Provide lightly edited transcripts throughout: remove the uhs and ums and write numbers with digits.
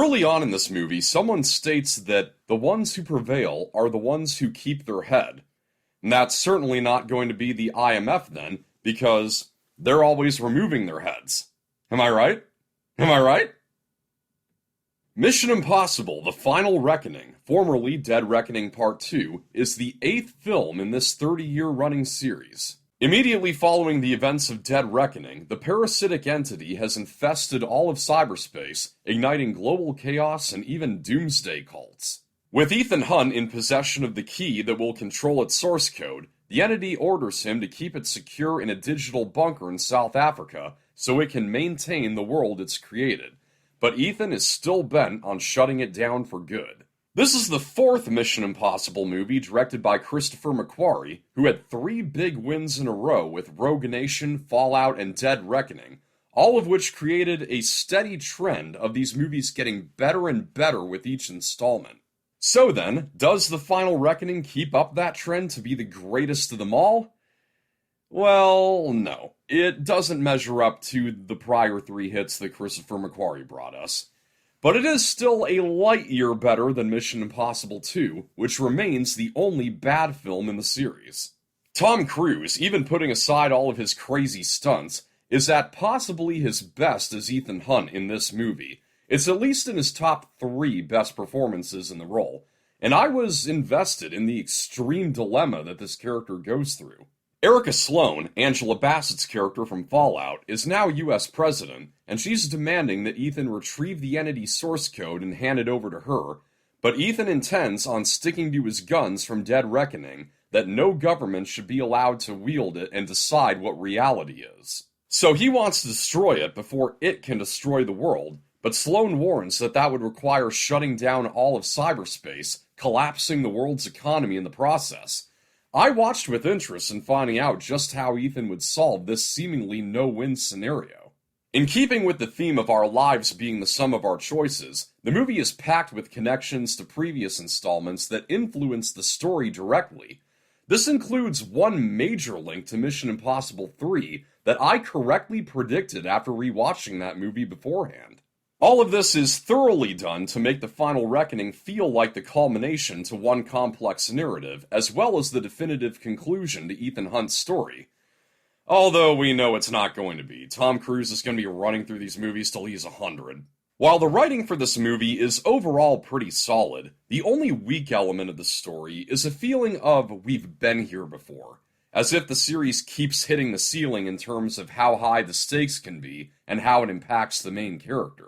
Early on in this movie, someone states that the ones who prevail are the ones who keep their head. And that's certainly not going to be the IMF then, because they're always removing their heads. Am I right? Am I right? Mission Impossible: The Final Reckoning, formerly Dead Reckoning Part 2, is the 8th film in this 30-year running series. Immediately following the events of Dead Reckoning, the parasitic entity has infested all of cyberspace, igniting global chaos and even doomsday cults. With Ethan Hunt in possession of the key that will control its source code, the entity orders him to keep it secure in a digital bunker in South Africa so it can maintain the world it's created. But Ethan is still bent on shutting it down for good. This is the 4th Mission Impossible movie directed by Christopher McQuarrie, who had 3 big wins in a row with Rogue Nation, Fallout, and Dead Reckoning, all of which created a steady trend of these movies getting better and better with each installment. So then, does The Final Reckoning keep up that trend to be the greatest of them all? Well, no. It doesn't measure up to the prior 3 hits that Christopher McQuarrie brought us. But it is still a light year better than Mission Impossible 2, which remains the only bad film in the series. Tom Cruise, even putting aside all of his crazy stunts, is at possibly his best as Ethan Hunt in this movie. It's at least in his top 3 best performances in the role, and I was invested in the extreme dilemma that this character goes through. Erica Sloane, Angela Bassett's character from Fallout, is now US President, and she's demanding that Ethan retrieve the entity's source code and hand it over to her, but Ethan intends on sticking to his guns from Dead Reckoning that no government should be allowed to wield it and decide what reality is. So he wants to destroy it before it can destroy the world, but Sloane warns that that would require shutting down all of cyberspace, collapsing the world's economy in the process. I watched with interest in finding out just how Ethan would solve this seemingly no-win scenario. In keeping with the theme of our lives being the sum of our choices, the movie is packed with connections to previous installments that influence the story directly. This includes one major link to Mission Impossible 3 that I correctly predicted after rewatching that movie beforehand. All of this is thoroughly done to make The Final Reckoning feel like the culmination to one complex narrative, as well as the definitive conclusion to Ethan Hunt's story. Although we know it's not going to be. Tom Cruise is going to be running through these movies till he's 100. While the writing for this movie is overall pretty solid, the only weak element of the story is a feeling of we've been here before, as if the series keeps hitting the ceiling in terms of how high the stakes can be and how it impacts the main character.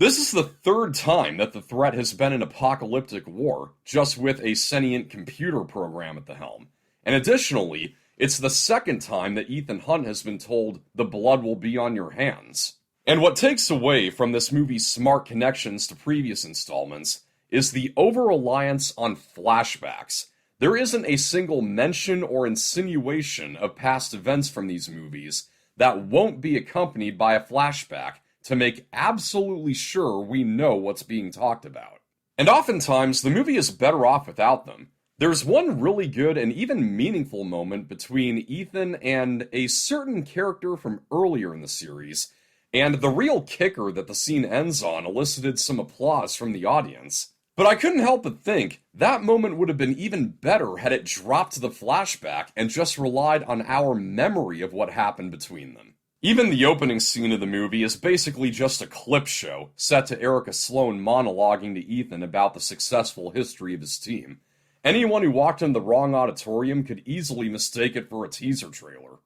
This is the 3rd time that the threat has been an apocalyptic war, just with a sentient computer program at the helm. And additionally, it's the 2nd time that Ethan Hunt has been told the blood will be on your hands. And what takes away from this movie's smart connections to previous installments is the over-reliance on flashbacks. There isn't a single mention or insinuation of past events from these movies that won't be accompanied by a flashback to make absolutely sure we know what's being talked about. And oftentimes, the movie is better off without them. There's one really good and even meaningful moment between Ethan and a certain character from earlier in the series, and the real kicker that the scene ends on elicited some applause from the audience. But I couldn't help but think that moment would have been even better had it dropped the flashback and just relied on our memory of what happened between them. Even the opening scene of the movie is basically just a clip show, set to Erica Sloane monologuing to Ethan about the successful history of his team. Anyone who walked in the wrong auditorium could easily mistake it for a teaser trailer.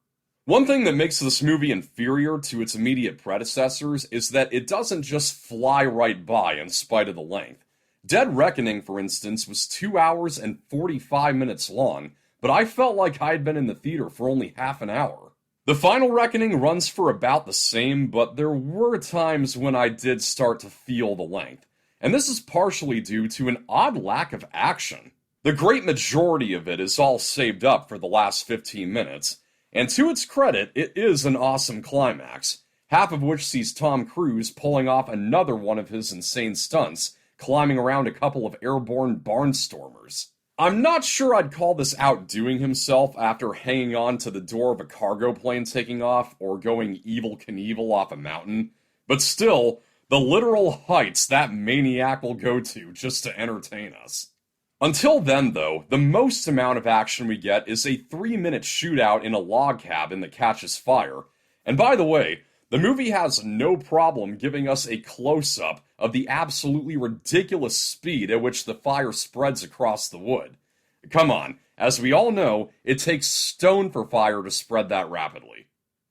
One thing that makes this movie inferior to its immediate predecessors is that it doesn't just fly right by in spite of the length. Dead Reckoning, for instance, was 2 hours and 45 minutes long, but I felt like I'd been in the theater for only half an hour. The Final Reckoning runs for about the same, but there were times when I did start to feel the length, and this is partially due to an odd lack of action. The great majority of it is all saved up for the last 15 minutes, and to its credit, it is an awesome climax, half of which sees Tom Cruise pulling off another one of his insane stunts, climbing around a couple of airborne barnstormers. I'm not sure I'd call this outdoing himself after hanging on to the door of a cargo plane taking off or going Evel Knievel off a mountain, but still, the literal heights that maniac will go to just to entertain us. Until then, though, the most amount of action we get is a 3-minute shootout in a log cabin that catches fire. And by the way, the movie has no problem giving us a close-up of the absolutely ridiculous speed at which the fire spreads across the wood. Come on, as we all know, it takes stone for fire to spread that rapidly.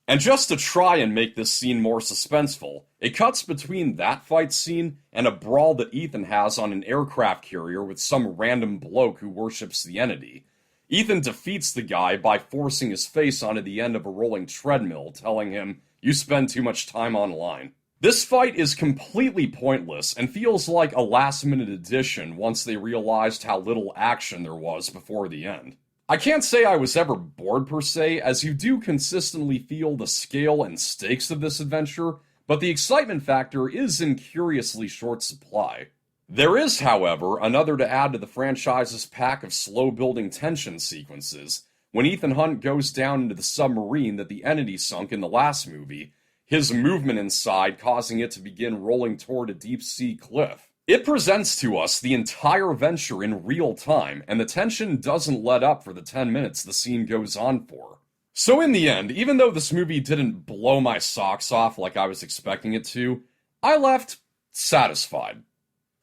And just to try and make this scene more suspenseful, it cuts between that fight scene and a brawl that Ethan has on an aircraft carrier with some random bloke who worships the entity. Ethan defeats the guy by forcing his face onto the end of a rolling treadmill, telling him, "You spend too much time online." This fight is completely pointless and feels like a last-minute addition once they realized how little action there was before the end. I can't say I was ever bored per se, as you do consistently feel the scale and stakes of this adventure, but the excitement factor is in curiously short supply. There is, however, another to add to the franchise's pack of slow-building tension sequences. When Ethan Hunt goes down into the submarine that the entity sunk in the last movie, his movement inside causing it to begin rolling toward a deep-sea cliff. It presents to us the entire venture in real time, and the tension doesn't let up for the 10 minutes the scene goes on for. So in the end, even though this movie didn't blow my socks off like I was expecting it to, I left satisfied.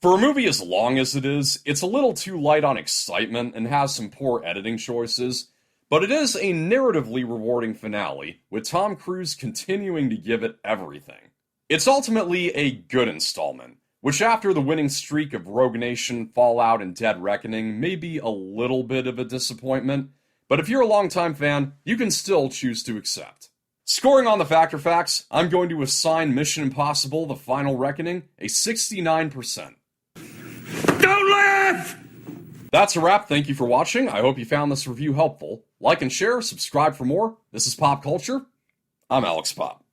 For a movie as long as it is, it's a little too light on excitement and has some poor editing choices, but it is a narratively rewarding finale, with Tom Cruise continuing to give it everything. It's ultimately a good installment, which after the winning streak of Rogue Nation, Fallout, and Dead Reckoning may be a little bit of a disappointment, but if you're a longtime fan, you can still choose to accept. Scoring on the Factor Facts, I'm going to assign Mission Impossible: The Final Reckoning a 69%. Don't laugh! That's a wrap. Thank you for watching. I hope you found this review helpful. Like and share, subscribe for more. This is Pop Culture. I'm Alex Pop.